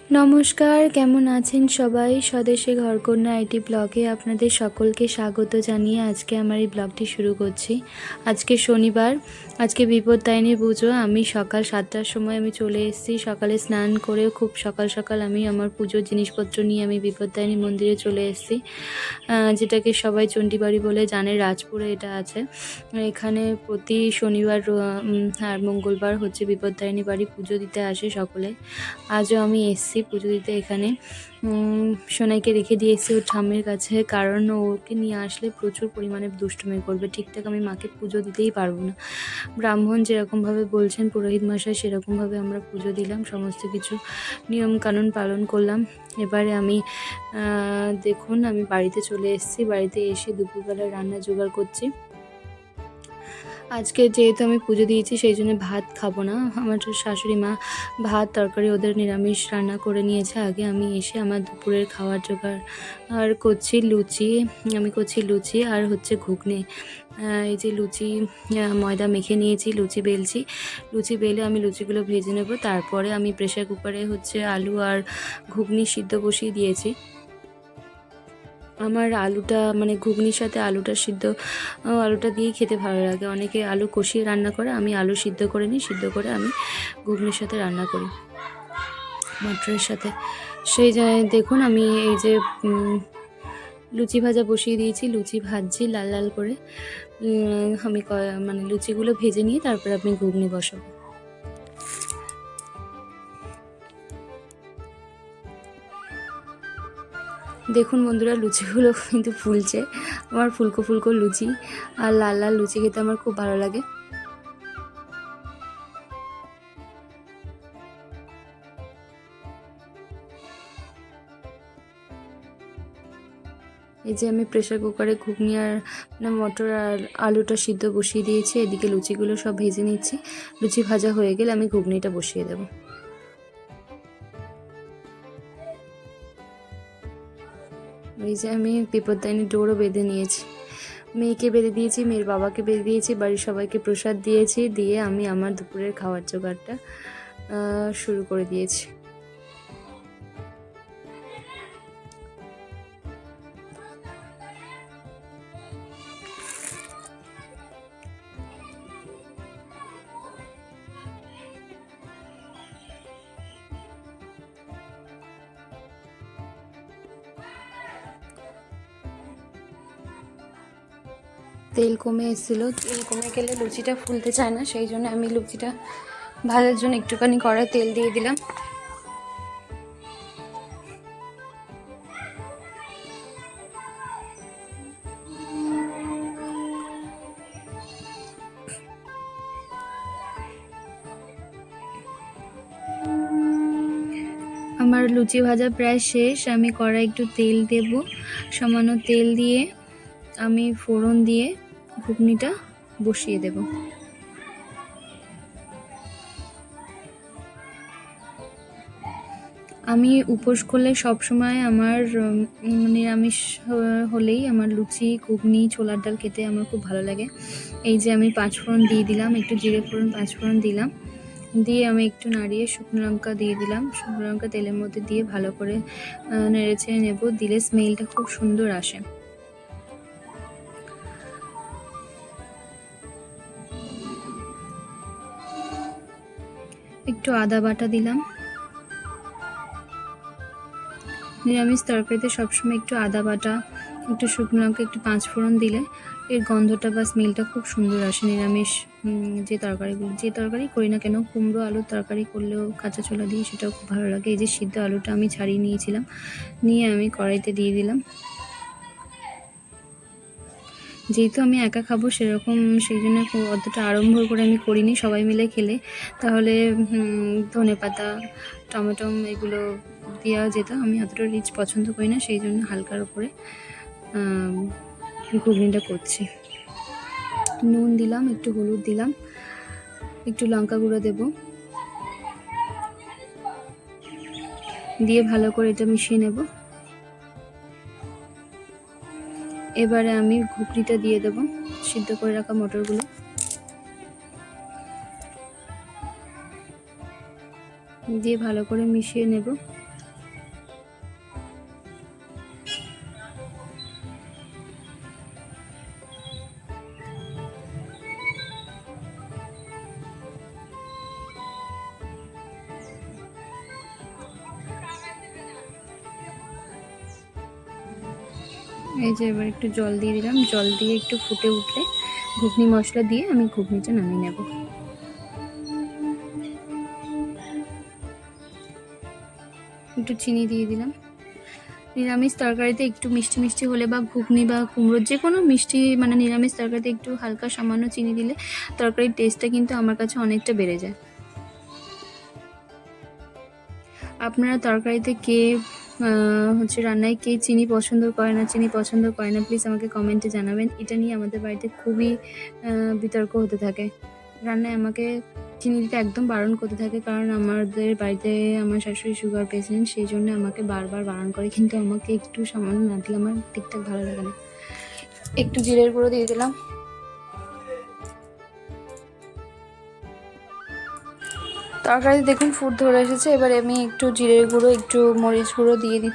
নমস্কার, কেমন আছেন সবাই? স্বদেশে ঘরকন্যা আইটি ব্লগে আপনাদের সকলকে স্বাগত জানিয়ে আজকে আমার এই ব্লগটি শুরু করছি। আজকে শনিবার, আজকে বিপত্তারিণী পুজো। আমি সকাল 7টার সময় আমি চলে এসেছি। সকালে স্নান করে খুব সকাল সকাল আমি আমার পুজোর জিনিসপত্র নিয়ে আমি বিপত্তারিণী মন্দিরে চলে এসেছি, যেটাকে সবাই চণ্ডীবাড়ি বলে জানে। রাজপুরে এটা আছে। এখানে প্রতি শনিবার আর মঙ্গলবার হচ্ছে বিপত্তারিণী বাড়ি পুজো দিতে আসে সকলে। আজও আমি এসেছি পুজো দিতে এখানে। সোনাইকে রেখে দিয়ে এসেছি ওর ঠাম্মির কাছে, কারণ ওকে নিয়ে আসলে প্রচুর পরিমাণে দুষ্টুমি করবে। ঠিকঠাক আমি মাকে পুজো দিতেই পারবো না। ব্রাহ্মণ যেরকমভাবে বলছেন, পুরোহিত মশাই, সেরকমভাবে আমরা পুজো দিলাম, সমস্ত কিছু নিয়মকানুন পালন করলাম। এবারে আমি দেখুন, আমি বাড়িতে চলে এসেছি। বাড়িতে এসে দুপুরবেলা রান্না জোগাড় করছি। আজকে যেহেতু আমি পুজো দিয়েছি সেই জন্য ভাত খাবো না। আমার শাশুড়ি মা ভাত তরকারি ওদের নিরামিষ রান্না করে নিয়েছে আগে। আমি এসে আমার দুপুরের খাওয়ার জোগাড় আর করছি। আমি করছি লুচি আর হচ্ছে ঘুগনি। এই যে লুচি ময়দা মেখে নিয়েছি, লুচি বেলছি। লুচি বেলে আমি লুচিগুলো ভেজে নেব। তারপরে আমি প্রেসার কুকারে হচ্ছে আলু আর ঘুগনি সিদ্ধ বসিয়ে দিয়েছি। আমার আলুটা মানে ঘুগনির সাথে আলুটা দিয়েই খেতে ভালো লাগে। অনেকে আলু কষিয়ে রান্না করে, আমি আলু সিদ্ধ করে নিই, সিদ্ধ করে আমি ঘুগনির সাথে রান্না করি, মটরের সাথে। সেই দেখুন, আমি এই যে লুচি ভাজা বসিয়ে দিয়েছি, লুচি ভাজছি লাল লাল করে। আমি মানে লুচিগুলো ভেজে নিয়ে তারপরে আমি ঘুগনি বসাবো। দেখুন বন্ধুরা, লুচিগুলো কিন্তু ফুলছে। আমার ফুলকো ফুলকো লুচি আর লাল লাল লুচি খেতে আমার খুব ভালো লাগে। এই যে আমি প্রেসার কুকারে ঘুগনি আর মটর আর আলুটা সিদ্ধ বসিয়ে দিয়েছি। এদিকে লুচিগুলো সব ভেজে নিচ্ছি। লুচি ভাজা হয়ে গেলে আমি ঘুগনিটা বসিয়ে দেবো। এই যে আমি বিপত্তারিণী ডোরও বেঁধে নিয়েছি। মেয়েকে বেঁধে দিয়েছি, মেয়ের বাবাকে বেঁধে দিয়েছি, বাড়ির সবাইকে প্রসাদ দিয়েছি। দিয়ে আমি আমার দুপুরের খাওয়ার জোগাড়টা শুরু করে দিয়েছি। তেল কমে এসেছিলো। তেল কমে গেলে লুচিটা ফুলতে চায় না, সেই জন্য আমি লুচিটা ভাজার জন্য একটুখানি কড়াই তেল দিয়ে দিলাম। আমার লুচি ভাজা প্রায় শেষ। আমি কড়াই একটু তেল দেব, সামান্য তেল দিয়ে আমি ফোড়ন দিয়ে ঘুগনিটা বসিয়ে দেব। আমি উপোস করলে সবসময় আমার নিরামিষ হলেই আমার লুচি, ঘুগনি, ছোলার ডাল খেতে আমার খুব ভালো লাগে। এই যে আমি 5 ফোড়ন দিয়ে দিলাম, একটু জিরে ফোড়ন 5 ফোড়ন দিলাম, দিয়ে আমি একটু নাড়িয়ে শুকনো লঙ্কা দিয়ে দিলাম। শুকনো লঙ্কা তেলের মধ্যে দিয়ে ভালো করে নেড়ে ছেড়ে নেব। দিলে স্মেলটা খুব সুন্দর আসে। একটু আদা বাটা দিলাম। নিরামিষ তরকারিতে সবসময় একটু আদা বাটা, একটু শুকনো লঙ্কা, একটু 5 ফোড়ন দিলে এর গন্ধটা বা স্মেলটা খুব সুন্দর আসে। নিরামিষ যে তরকারি করি না কেন, কুমড়ো আলুর তরকারি করলেও কাঁচা ছোলা দিয়ে সেটাও খুব ভালো লাগে। এই যে সিদ্ধ আলুটা আমি ছাড়িয়ে নিয়েছিলাম, নিয়ে আমি কড়াইতে দিয়ে দিলাম। যেহেতু আমি একা খাবো সেই জন্য অতটা আড়ম্বর করে আমি করিনি। সবাই মিলে খেলে তাহলে ধনেপাতা, টমেটো এগুলো দেওয়া যেত। আমি অতটা রিচ পছন্দ করি না, সেই জন্য হালকার উপরে ঘুগনিটা করছি। নুন দিলাম, একটু হলুদ দিলাম, একটু লঙ্কা গুঁড়ো দেব, দিয়ে ভালো করে এটা মিশিয়ে নেব। এবারে আমি ঘুগনিটা দিয়ে দেব, সিদ্ধ করে রাখা মটরগুলো দিয়ে ভালো করে মিশিয়ে নেব। এই যে এবার একটু জল দিয়ে দিলাম, জল দিয়ে একটু ফুটে উঠলে ঘুগনি মশলা দিয়ে আমি ঘুগনিটা নামিয়ে নেব। একটু চিনি দিয়ে দিলাম। নিরামিষ তরকারিতে একটু মিষ্টি মিষ্টি হলে বা ঘুগনি বা কুমড়োর যে কোনো মিষ্টি মানে নিরামিষ তরকারিতে একটু হালকা সামান্য চিনি দিলে তরকারির টেস্টটা কিন্তু আমার কাছে অনেকটা বেড়ে যায়। আপনারা তরকারিতে কে রান্নায় কে চিনি পছন্দ করে না চিনি পছন্দ করে না প্লিজ আমাকে কমেন্টে জানাবেন। এটা নিয়ে আমাদের বাড়িতে খুবই বিতর্ক হতে থাকে। রান্নায় আমাকে চিনি দিতে একদম বারণ করতে থাকে, কারণ আমাদের বাড়িতে আমার শাশুড়ি সুগার পেশেন্ট, সেই জন্য আমাকে বারবার বারণ করে, কিন্তু আমাকে একটু সামান্য না দিলে আমার ঠিকঠাক ভালো লাগে না। একটু জিরের গুঁড়ো দিয়ে দিলাম। তরকারিতে দেখুন ফুট ধরে এসেছে, এবারে আমি একটু জিরের গুঁড়ো একটু মরিচ গুঁড়ো দিয়ে দিই।